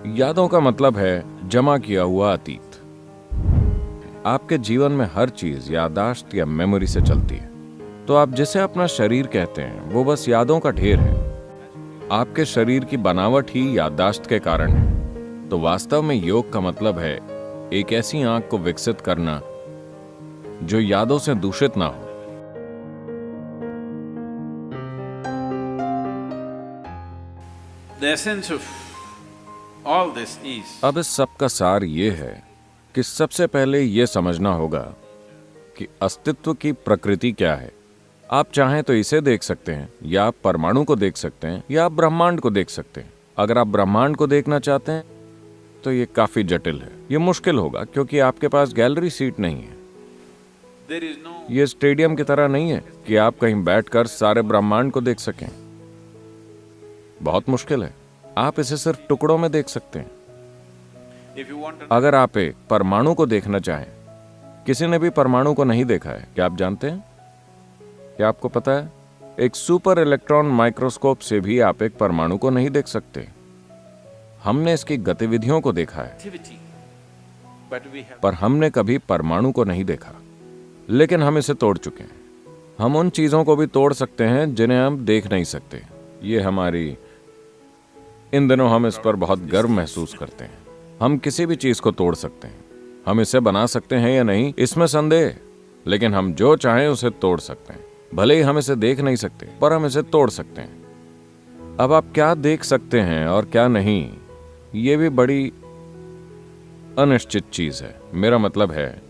यादों का मतलब है जमा किया हुआ अतीत। आपके जीवन में हर चीज याददाश्त या मेमोरी से चलती है। तो आप जिसे अपना शरीर कहते हैं वो बस यादों का ढेर है। आपके शरीर की बनावट ही याददाश्त के कारण है। तो वास्तव में योग का मतलब है एक ऐसी आंख को विकसित करना जो यादों से दूषित ना हो। The essence of all this is अब इस सब का सार ये है कि सबसे पहले ये समझना होगा कि अस्तित्व की प्रकृति क्या है। आप चाहें तो इसे देख सकते हैं, या आप परमाणु को देख सकते हैं, या आप ब्रह्मांड को देख सकते हैं। अगर आप ब्रह्मांड को देखना चाहते हैं तो ये काफी जटिल है, ये मुश्किल होगा क्योंकि आपके पास गैलरी सीट नहीं है। there is no ये स्टेडियम की तरह नहीं है कि आप कहीं बैठकर सारे ब्रह्मांड को देख सकें। बहुत मुश्किल है। आप इसे सिर्फ टुकड़ों में देख सकते हैं। if you want to अगर आप एक परमाणु को देखना चाहें, किसी ने भी परमाणु को नहीं देखा है, क्या आप जानते हैं? क्या आपको पता है, एक सुपर इलेक्ट्रॉन माइक्रोस्कोप से भी आप एक परमाणु को नहीं देख सकते। हमने इसकी गतिविधियों को देखा है, activity but we have पर हमने कभी परमाणु को नहीं देखा। लेकिन हम इसे तोड़ चुके हैं। हम उन चीजों को भी तोड़ सकते हैं जिन्हें हम देख नहीं सकते। ये हमारी इन दिनों हम इस पर बहुत गर्व महसूस करते हैं। हम किसी भी चीज को तोड़ सकते हैं। हम इसे बना सकते हैं या नहीं, इसमें संदेह, लेकिन हम जो चाहें उसे तोड़ सकते हैं। भले ही हम इसे देख नहीं सकते, पर हम इसे तोड़ सकते हैं। अब आप क्या देख सकते हैं और क्या नहीं, ये भी बड़ी अनिश्चित चीज है। मेरा मतलब है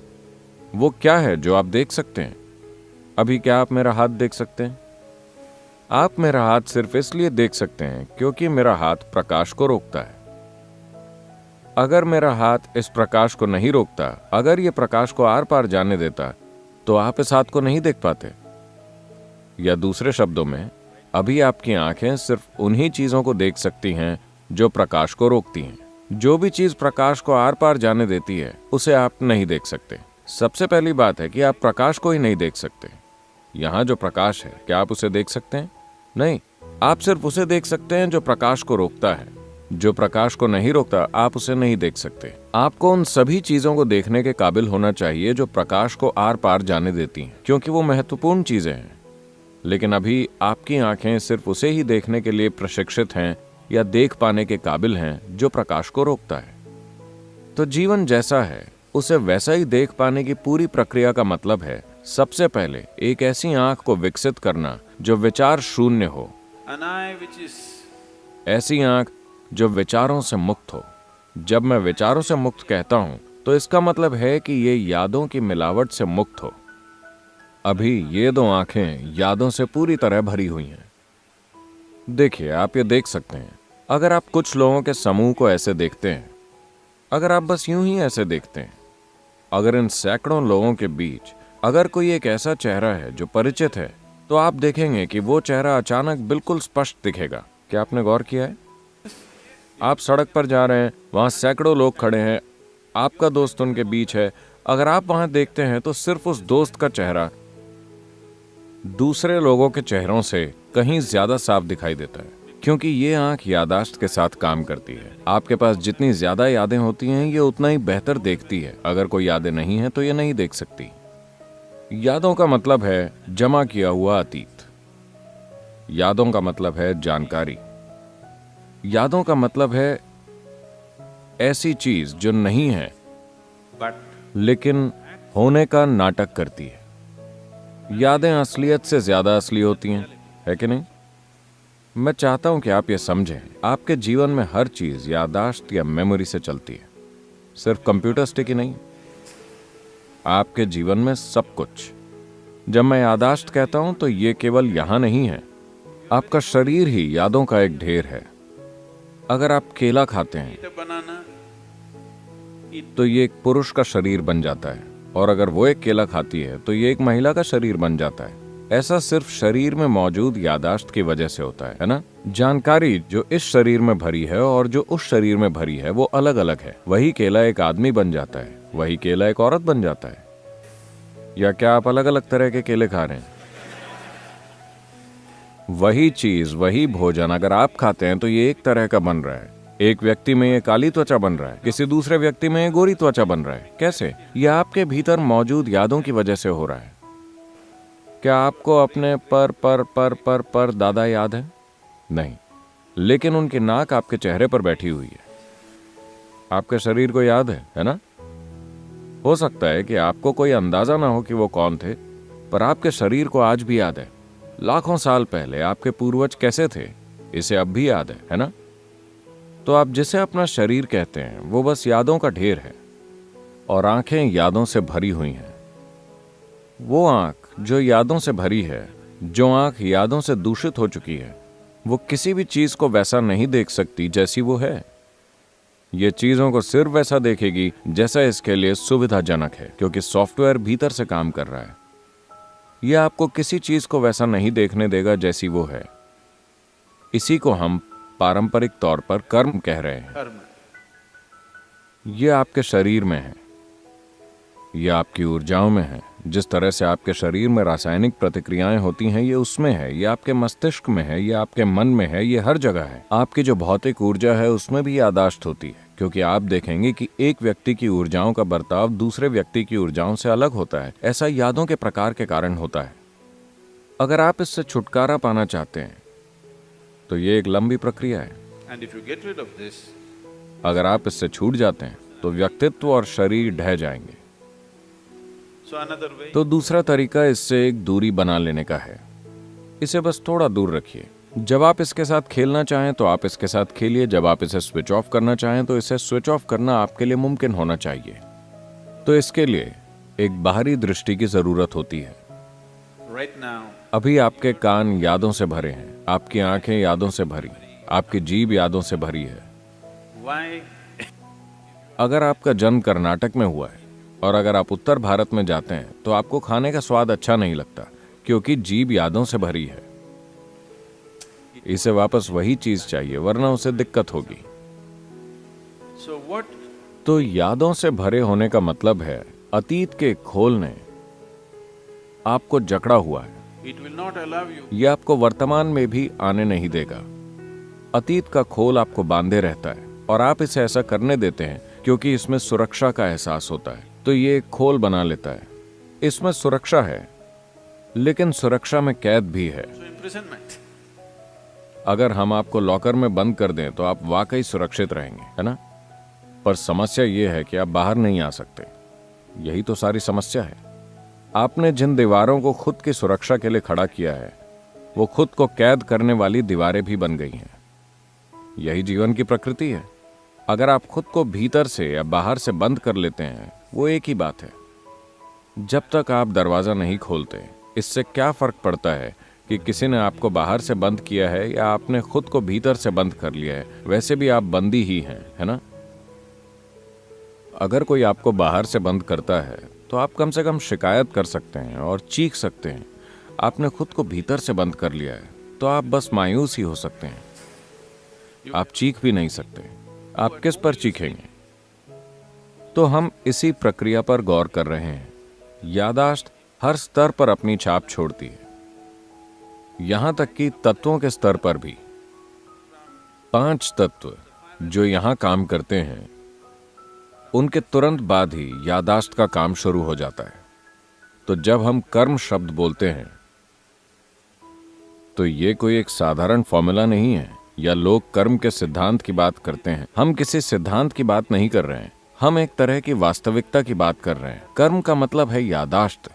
वो क्या है जो आप देख सकते हैं। अभी क्या आप मेरा हाथ देख सकते हैं? आप मेरा हाथ सिर्फ इसलिए देख सकते हैं क्योंकि मेरा हाथ प्रकाश को रोकता है। अगर मेरा हाथ इस प्रकाश को नहीं रोकता, अगर ये प्रकाश को आर पार जाने देता, तो आप इस हाथ को नहीं देख पाते। या दूसरे शब्दों में, अभी आपकी आंखें सिर्फ उन्हीं चीजों को देख सकती हैं जो प्रकाश को रोकती हैं। जो भी चीज प्रकाश को आर पार जाने देती है उसे आप नहीं देख सकते। सबसे पहली बात है कि आप प्रकाश को ही नहीं देख सकते। यहां जो प्रकाश है, क्या आप उसे देख सकते हैं? नहीं, आप सिर्फ उसे देख सकते हैं जो प्रकाश को रोकता है। जो प्रकाश को नहीं रोकता, आप उसे नहीं देख सकते। आपको उन सभी चीजों को देखने के काबिल होना चाहिए जो प्रकाश को आर पार जाने देती हैं, क्योंकि वो महत्वपूर्ण चीजें हैं। लेकिन अभी आपकी आंखें सिर्फ उसे ही देखने के लिए प्रशिक्षित हैं या देख पाने के काबिल हैं जो प्रकाश को रोकता है। तो जीवन जैसा है उसे वैसा ही देख पाने की पूरी प्रक्रिया का मतलब है सबसे पहले एक ऐसी आंख को विकसित करना जो विचार शून्य हो। an eye which is ऐसी आंख जो विचारों से मुक्त हो। जब मैं विचारों से मुक्त कहता हूं तो इसका मतलब है कि ये यादों की मिलावट से मुक्त हो। अभी ये दो आंखें यादों से पूरी तरह भरी हुई हैं। देखिए, आप ये देख सकते हैं। अगर आप कुछ लोगों के समूह को ऐसे देखते हैं, अगर आप बस यूं ही ऐसे देखते हैं, अगर इन सैकड़ों लोगों के बीच अगर कोई एक ऐसा चेहरा है जो परिचित है, तो आप देखेंगे कि वो चेहरा अचानक बिल्कुल स्पष्ट दिखेगा। क्या आपने गौर किया है? आप सड़क पर जा रहे हैं, वहां सैकड़ों लोग खड़े हैं, आपका दोस्त उनके बीच है। अगर आप वहां देखते हैं तो सिर्फ उस दोस्त का चेहरा दूसरे लोगों के चेहरों से कहीं ज्यादा साफ दिखाई देता है, क्योंकि ये आंख याददाश्त के साथ काम करती है। आपके पास जितनी ज्यादा यादें होती हैं, ये उतना ही बेहतर देखती है। अगर कोई यादें नहीं है तो ये नहीं देख सकती। यादों का मतलब है जमा किया हुआ अतीत। यादों का मतलब है जानकारी। यादों का मतलब है ऐसी चीज जो नहीं है but लेकिन होने का नाटक करती है। यादें असलियत से ज्यादा असली होती हैं, है कि नहीं? मैं चाहता हूं कि आप ये समझें, आपके जीवन में हर चीज याददाश्त या मेमोरी से चलती है। सिर्फ कंप्यूटर स्टिक ही नहीं, आपके जीवन में सब कुछ। जब मैं याददाश्त कहता हूं तो ये केवल यहां नहीं है। आपका शरीर ही यादों का एक ढेर है। अगर आप केला खाते हैं eat a banana, तो ये एक पुरुष का शरीर बन जाता है, और अगर वो एक केला खाती है तो ये एक महिला का शरीर बन जाता है। ऐसा सिर्फ शरीर में मौजूद याददाश्त की वजह से होता है ना? जानकारी जो इस शरीर में भरी है और जो उस शरीर में भरी है वो अलग अलग है। वही केला एक आदमी बन जाता है, वही केला एक औरत बन जाता है। या क्या आप अलग अलग तरह के केले खा रहे हैं? वही चीज, वही भोजन अगर आप खाते हैं तो ये एक तरह का बन रहा है, एक व्यक्ति में ये काली त्वचा बन रहा है, किसी दूसरे व्यक्ति में ये गोरी त्वचा बन रहा है। कैसे? ये आपके भीतर मौजूद यादों की वजह से हो रहा है। क्या आपको अपने पर दादा याद है? नहीं, लेकिन उनकी नाक आपके चेहरे पर बैठी हुई है। आपके शरीर को याद है ना? हो सकता है कि आपको कोई अंदाजा ना हो कि वो कौन थे, पर आपके शरीर को आज भी याद है। लाखों साल पहले आपके पूर्वज कैसे थे, इसे अब भी याद है ना? तो आप जिसे अपना शरीर कहते हैं वो बस यादों का ढेर है, और आंखें यादों से भरी हुई हैं। वो आंख जो यादों से भरी है, जो आंख यादों से दूषित हो चुकी है, वो किसी भी चीज को वैसा नहीं देख सकती जैसी वो है। ये चीजों को सिर्फ वैसा देखेगी जैसा इसके लिए सुविधाजनक है, क्योंकि सॉफ्टवेयर भीतर से काम कर रहा है। यह आपको किसी चीज को वैसा नहीं देखने देगा जैसी वो है। इसी को हम पारंपरिक तौर पर कर्म कह रहे हैं। कर्म। ये आपके शरीर में है, ये आपकी ऊर्जाओं में है। जिस तरह से आपके शरीर में रासायनिक प्रतिक्रियाएं होती हैं, ये उसमें है, ये आपके मस्तिष्क में है, ये आपके मन में है, ये हर जगह है। आपकी जो भौतिक ऊर्जा है उसमें भी यादाश्त होती है, क्योंकि आप देखेंगे कि एक व्यक्ति की ऊर्जाओं का बर्ताव दूसरे व्यक्ति की ऊर्जाओं से अलग होता है। ऐसा यादों के प्रकार के कारण होता है। अगर आप इससे छुटकारा पाना चाहते हैं तो ये एक लंबी प्रक्रिया है। And if you get rid of this, अगर आप इससे छूट जाते हैं तो व्यक्तित्व और शरीर ढह जाएंगे। so another way, तो दूसरा तरीका इससे एक दूरी बना लेने का है। इसे बस थोड़ा दूर रखिए। जब आप इसके साथ खेलना चाहें तो आप इसके साथ खेलिए। जब आप इसे स्विच ऑफ करना चाहें तो इसे स्विच ऑफ करना आपके लिए मुमकिन होना चाहिए। तो इसके लिए एक बाहरी दृष्टि की जरूरत होती है। right now, अभी आपके कान यादों से भरे हैं, आपकी आंखें यादों से भरी, आपकी जीभ यादों से भरी है। why? अगर आपका जन्म कर्नाटक में हुआ है और अगर आप उत्तर भारत में जाते हैं तो आपको खाने का स्वाद अच्छा नहीं लगता, क्योंकि जीभ यादों से भरी है। इसे वापस वही चीज चाहिए, वरना उसे दिक्कत होगी। So what? तो यादों से भरे होने का मतलब है अतीत के खोल ने आपको जकड़ा हुआ है। It will not allow you. यह आपको वर्तमान में भी आने नहीं देगा। अतीत का खोल आपको बांधे रहता है और आप इसे ऐसा करने देते हैं क्योंकि इसमें सुरक्षा का एहसास होता है। तो ये एक खोल बना लेता है। इसमें सुरक्षा है, लेकिन सुरक्षा में कैद भी है। So imprisonment. अगर हम आपको लॉकर में बंद कर दें तो आप वाकई सुरक्षित रहेंगे, है ना? पर समस्या यह है कि आप बाहर नहीं आ सकते। यही तो सारी समस्या है। आपने जिन दीवारों को खुद की सुरक्षा के लिए खड़ा किया है, वो खुद को कैद करने वाली दीवारें भी बन गई हैं। यही जीवन की प्रकृति है। अगर आप खुद को भीतर से या बाहर से बंद कर लेते हैं, वो एक ही बात है। जब तक आप दरवाजा नहीं खोलते, इससे क्या फर्क पड़ता है कि किसी ने आपको बाहर से बंद किया है या आपने खुद को भीतर से बंद कर लिया है? वैसे भी आप बंदी ही हैं, है ना? अगर कोई आपको बाहर से बंद करता है तो आप कम से कम शिकायत कर सकते हैं और चीख सकते हैं। आपने खुद को भीतर से बंद कर लिया है तो आप बस मायूस ही हो सकते हैं। आप चीख भी नहीं सकते। आप किस पर चीखेंगे? तो हम इसी प्रक्रिया पर गौर कर रहे हैं। यादाश्त हर स्तर पर अपनी छाप छोड़ती है, यहां तक कि तत्वों के स्तर पर भी। 5 तत्व जो यहां काम करते हैं, उनके तुरंत बाद ही यादाश्त का काम शुरू हो जाता है। तो जब हम कर्म शब्द बोलते हैं तो ये कोई एक साधारण फॉर्मूला नहीं है, या लोग कर्म के सिद्धांत की बात करते हैं। हम किसी सिद्धांत की बात नहीं कर रहे हैं, हम एक तरह की वास्तविकता की बात कर रहे हैं। कर्म का मतलब है यादाश्त,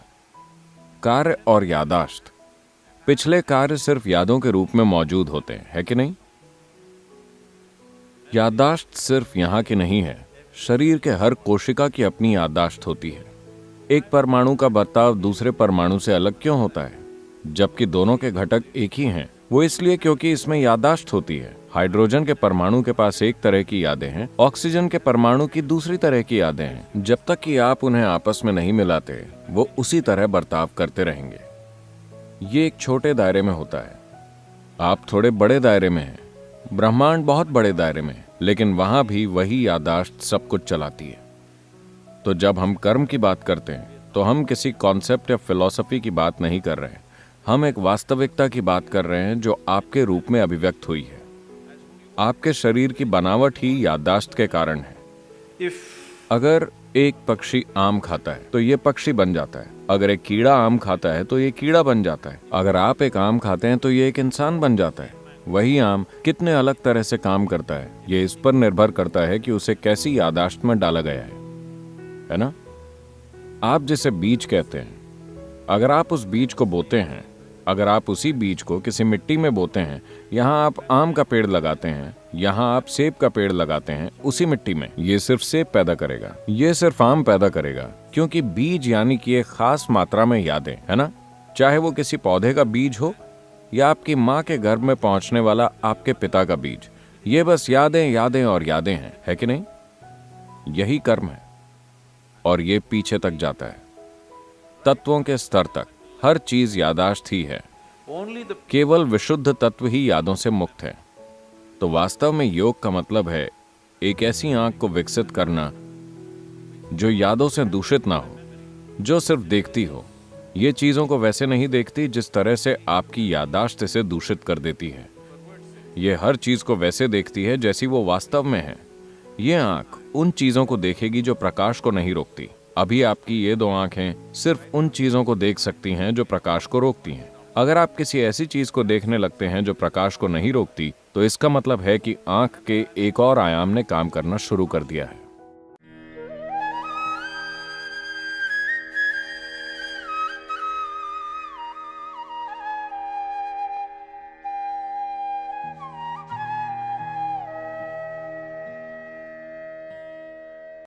कार्य और यादाश्त। पिछले कार्य सिर्फ यादों के रूप में मौजूद होते हैं, है कि नहीं? यादाश्त सिर्फ यहां की नहीं है। शरीर के हर कोशिका की अपनी यादाश्त होती है। एक परमाणु का बर्ताव दूसरे परमाणु से अलग क्यों होता है, जबकि दोनों के घटक एक ही हैं? वो इसलिए क्योंकि इसमें यादाश्त होती है। हाइड्रोजन के परमाणु के पास एक तरह की यादें हैं, ऑक्सीजन के परमाणु की दूसरी तरह की यादें हैं। जब तक कि आप उन्हें आपस में नहीं मिलाते, वो उसी तरह बर्ताव करते रहेंगे। ये एक छोटे दायरे में होता है, आप थोड़े बड़े दायरे में हैं, ब्रह्मांड बहुत बड़े दायरे में है, लेकिन वहां भी वही यादाश्त सब कुछ चलाती है। तो जब हम कर्म की बात करते हैं तो हम किसी कॉन्सेप्ट या फिलॉसफी की बात नहीं कर रहे हैं, हम एक वास्तविकता की बात कर रहे हैं जो आपके रूप में अभिव्यक्त हुई है। आपके शरीर की बनावट ही याददाश्त के कारण है। If अगर एक पक्षी आम खाता है तो ये पक्षी बन जाता है, अगर एक कीड़ा आम खाता है तो ये कीड़ा बन जाता है, अगर आप एक आम खाते हैं तो ये एक इंसान बन जाता है। वही आम कितने अलग तरह से काम करता है, ये इस पर निर्भर करता है कि उसे कैसी याददाश्त में डाला गया है ना? आप जिसे बीज कहते हैं, अगर आप उस बीज को बोते हैं, अगर आप उसी बीज को किसी मिट्टी में बोते हैं, यहाँ आप आम का पेड़ लगाते हैं, यहाँ आप सेब का पेड़ लगाते हैं, उसी मिट्टी में ये सिर्फ सेब पैदा करेगा, ये सिर्फ आम पैदा करेगा, क्योंकि बीज यानी कि एक खास मात्रा में यादें, है ना? चाहे वो किसी पौधे का बीज हो या आपकी माँ के गर्भ में पहुंचने वाला आपके पिता का बीज, ये बस यादें यादें और यादें हैं, है कि नहीं? यही कर्म है और ये पीछे तक जाता है, तत्वों के स्तर तक। हर चीज याददाश्त ही है, only the केवल विशुद्ध तत्व ही यादों से मुक्त है। तो वास्तव में योग का मतलब है एक ऐसी आंख को विकसित करना जो यादों से दूषित ना हो, जो सिर्फ देखती हो, ये चीजों को वैसे नहीं देखती जिस तरह से आपकी याददाश्त इसे दूषित कर देती है। ये हर चीज को वैसे देखती है जैसी वो वास्तव में है। ये आंख उन चीजों को देखेगी जो प्रकाश को नहीं रोकती। अभी आपकी ये दो आंखें सिर्फ उन चीजों को देख सकती हैं जो प्रकाश को रोकती हैं। अगर आप किसी ऐसी चीज को देखने लगते हैं जो प्रकाश को नहीं रोकती, तो इसका मतलब है कि आंख के एक और आयाम ने काम करना शुरू कर दिया है।